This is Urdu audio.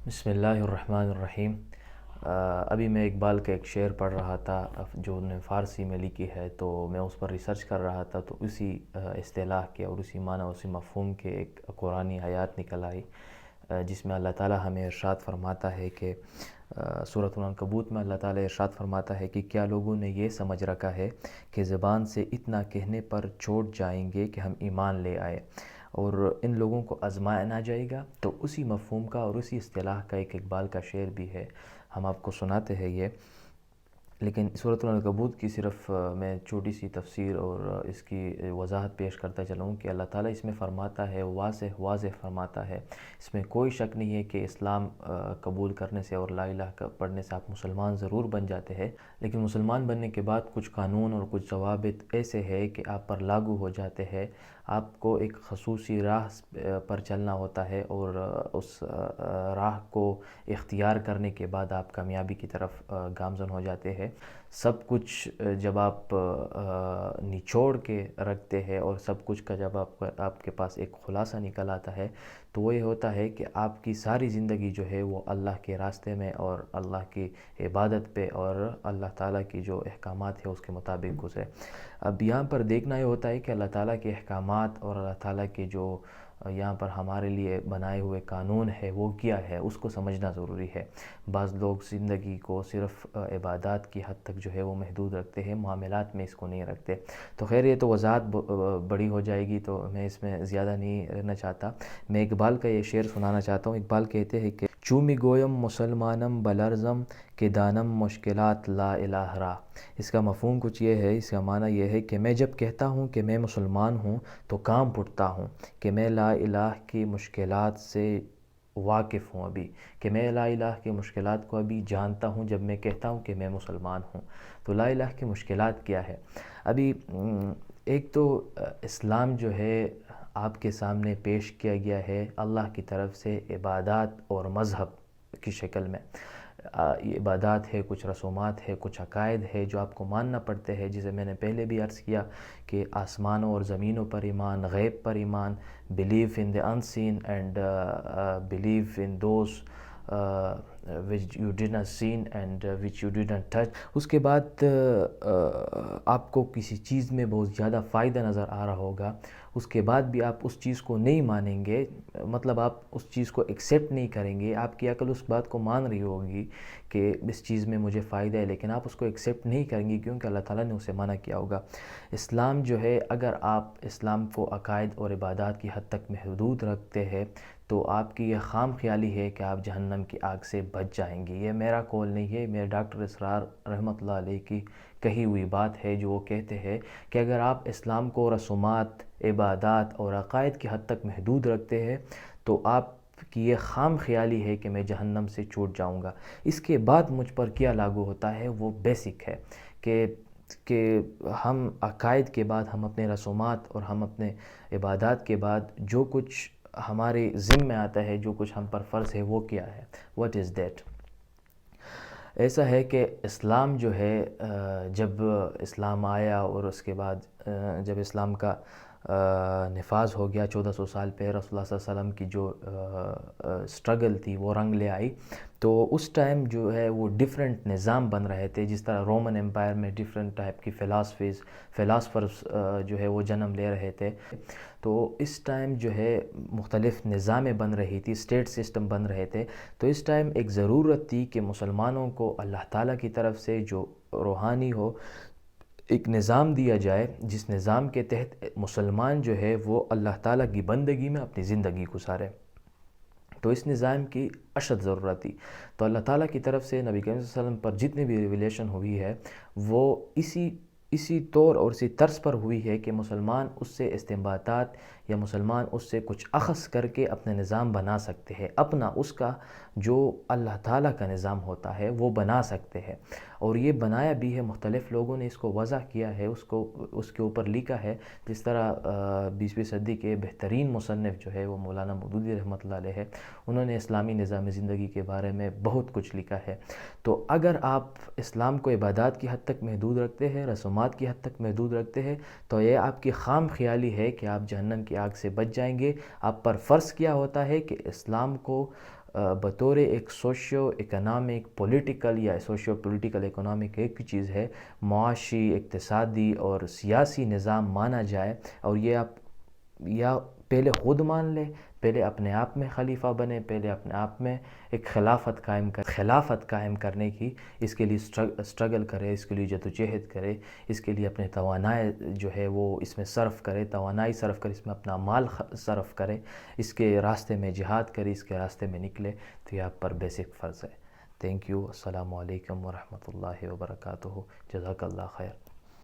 بسم اللہ الرحمن الرحیم۔ ابھی میں اقبال کا ایک شعر پڑھ رہا تھا جو انہوں نے فارسی میں لکھی ہے، تو میں اس پر ریسرچ کر رہا تھا، تو اسی اصطلاح کے اور اسی معنی اسی مفہوم کے ایک قرآنی آیات نکل آئی، جس میں اللہ تعالیٰ ہمیں ارشاد فرماتا ہے کہ سورۃ العنکبوت میں اللہ تعالیٰ ارشاد فرماتا ہے کہ کیا لوگوں نے یہ سمجھ رکھا ہے کہ زبان سے اتنا کہنے پر چھوٹ جائیں گے کہ ہم ایمان لے آئے اور ان لوگوں کو آزمایا نہ جائے گا۔ تو اسی مفہوم کا اور اسی اصطلاح کا ایک اقبال کا شعر بھی ہے، ہم آپ کو سناتے ہیں یہ۔ لیکن سورۃ العنکبوت کی صرف میں چھوٹی سی تفسیر اور اس کی وضاحت پیش کرتا چلوں کہ اللہ تعالیٰ اس میں فرماتا ہے، واضح فرماتا ہے، اس میں کوئی شک نہیں ہے کہ اسلام قبول کرنے سے اور لا الہ پڑھنے سے آپ مسلمان ضرور بن جاتے ہیں، لیکن مسلمان بننے کے بعد کچھ قانون اور کچھ ضوابط ایسے ہیں کہ آپ پر لاگو ہو جاتے ہیں۔ آپ کو ایک خصوصی راہ پر چلنا ہوتا ہے اور اس راہ کو اختیار کرنے کے بعد آپ کامیابی کی طرف گامزن ہو جاتے ہیں۔ سب کچھ جب آپ نچوڑ کے رکھتے ہیں اور سب کچھ کا جب آپ کے پاس ایک خلاصہ نکل آتا ہے، تو وہ یہ ہوتا ہے کہ آپ کی ساری زندگی جو ہے وہ اللہ کے راستے میں اور اللہ کی عبادت پہ اور اللہ تعالیٰ کی جو احکامات ہیں اس کے مطابق گزرے۔ اب یہاں پر دیکھنا یہ ہوتا ہے کہ اللہ تعالیٰ کے احکامات اور اللہ تعالیٰ کے جو یہاں پر ہمارے لیے بنائے ہوئے قانون ہے وہ کیا ہے، اس کو سمجھنا ضروری ہے۔ بعض لوگ زندگی کو صرف عبادات کی حد تک جو ہے وہ محدود رکھتے ہیں، معاملات میں اس کو نہیں رکھتے۔ تو خیر یہ تو وضاحت بڑی ہو جائے گی، تو میں اس میں زیادہ نہیں رہنا چاہتا۔ میں اقبال کا یہ شعر سنانا چاہتا ہوں۔ اقبال کہتے ہیں کہ چومی گویم مسلمانم بلرزم کہ دانم مشکلات لا الہ را۔ اس کا مفہوم کچھ یہ ہے، اس کا معنی یہ ہے کہ میں جب کہتا ہوں کہ میں مسلمان ہوں تو کام پھٹتا ہوں کہ میں لا الہ کی مشکلات سے واقف ہوں، ابھی کہ میں لا الہ کی مشکلات کو ابھی جانتا ہوں جب میں کہتا ہوں کہ میں مسلمان ہوں۔ تو لا الہ کی مشکلات کیا ہے؟ ابھی ایک تو اسلام جو ہے آپ کے سامنے پیش کیا گیا ہے اللہ کی طرف سے عبادات اور مذہب کی شکل میں۔ یہ عبادات ہے، کچھ رسومات ہے، کچھ عقائد ہے جو آپ کو ماننا پڑتے ہیں، جسے میں نے پہلے بھی عرض کیا کہ آسمانوں اور زمینوں پر ایمان، غیب پر ایمان، believe in the unseen and believe in those which you did not seen and which you did not touch۔ اس کے بعد آپ کو کسی چیز میں بہت زیادہ فائدہ نظر آ رہا ہوگا، اس کے بعد بھی آپ اس چیز کو نہیں مانیں گے، مطلب آپ اس چیز کو ایکسیپٹ نہیں کریں گے۔ آپ کی عقل اس بات کو مان رہی ہوگی کہ اس چیز میں مجھے فائدہ ہے، لیکن آپ اس کو ایکسیپٹ نہیں کریں گے کیونکہ اللہ تعالیٰ نے اسے منع کیا ہوگا۔ اسلام جو ہے، اگر آپ اسلام کو عقائد اور عبادات کی حد تک محدود رکھتے ہیں تو آپ کی یہ خام خیالی ہے کہ آپ جہنم کی آگ سے بچ جائیں گے۔ یہ میرا قول نہیں ہے، میرے ڈاکٹر اسرار رحمۃ اللہ علیہ کی کہی ہوئی بات ہے، جو وہ کہتے ہیں کہ اگر آپ اسلام کو رسومات، عبادات اور عقائد کی حد تک محدود رکھتے ہیں تو آپ کی یہ خام خیالی ہے کہ میں جہنم سے چھوٹ جاؤں گا۔ اس کے بعد مجھ پر کیا لاگو ہوتا ہے وہ بیسک ہے کہ ہم عقائد کے بعد، ہم اپنے رسومات اور ہم اپنے عبادات کے بعد جو کچھ ہمارے ذمہ میں آتا ہے، جو کچھ ہم پر فرض ہے، وہ کیا ہے، what is that۔ ایسا ہے کہ اسلام جو ہے، جب اسلام آیا اور اس کے بعد جب اسلام کا نفاذ ہو گیا 1400 سال پہ، رسول اللہ صلی اللہ علیہ وسلم کی جو سٹرگل تھی وہ رنگ لے آئی، تو اس ٹائم جو ہے وہ ڈیفرنٹ نظام بن رہے تھے، جس طرح رومن امپائر میں ڈیفرنٹ ٹائپ کی فلاسفرز جو ہے وہ جنم لے رہے تھے۔ تو اس ٹائم جو ہے مختلف نظامیں بن رہی تھی، اسٹیٹ سسٹم بن رہے تھے، تو اس ٹائم ایک ضرورت تھی کہ مسلمانوں کو اللہ تعالیٰ کی طرف سے جو روحانی ہو ایک نظام دیا جائے، جس نظام کے تحت مسلمان جو ہے وہ اللہ تعالیٰ کی بندگی میں اپنی زندگی گزارے۔ تو اس نظام کی اشد ضرورت تھی، تو اللہ تعالیٰ کی طرف سے نبی کریم صلی اللہ علیہ وسلم پر جتنی بھی ریویلیشن ہوئی ہے وہ اسی طور اور اسی طرز پر ہوئی ہے کہ مسلمان اس سے استنباطات یا مسلمان اس سے کچھ اخذ کر کے اپنے نظام بنا سکتے ہیں، اپنا اس کا جو اللہ تعالیٰ کا نظام ہوتا ہے وہ بنا سکتے ہیں، اور یہ بنایا بھی ہے۔ مختلف لوگوں نے اس کو وضع کیا ہے، اس کے اوپر لکھا ہے، جس طرح 20ویں صدی کے بہترین مصنف جو ہے وہ مولانا مودودی رحمۃ اللہ علیہ ہے، انہوں نے اسلامی نظام زندگی کے بارے میں بہت کچھ لکھا ہے۔ تو اگر آپ اسلام کو عبادات کی حد تک محدود رکھتے ہیں، رسومات کی حد تک محدود رکھتے ہیں، تو یہ آپ کی خام خیالی ہے کہ آپ جہنم کی آگ سے بچ جائیں گے۔ آپ پر فرض کیا ہوتا ہے کہ اسلام کو بطور ایک سوشیو اکنامک پولیٹیکل یا سوشیو پولیٹیکل اکنامک ایک چیز ہے، معاشی اقتصادی اور سیاسی نظام مانا جائے، اور یہ آپ یا پہلے خود مان لے، پہلے اپنے آپ میں خلیفہ بنے، پہلے اپنے آپ میں ایک خلافت قائم کرنے کی اس کے لیے اسٹرگل کرے، اس کے لیے جدوجہد کرے، اس کے لیے اپنے توانائی جو ہے وہ اس میں صرف کرے، اس میں اپنا مال صرف کرے، اس کے راستے میں جہاد کرے، اس کے راستے میں نکلے، تو یہ آپ پر بیسک فرض ہے۔ Thank you. السلام علیکم ورحمۃ اللہ وبرکاتہ۔ جزاک اللہ خیر۔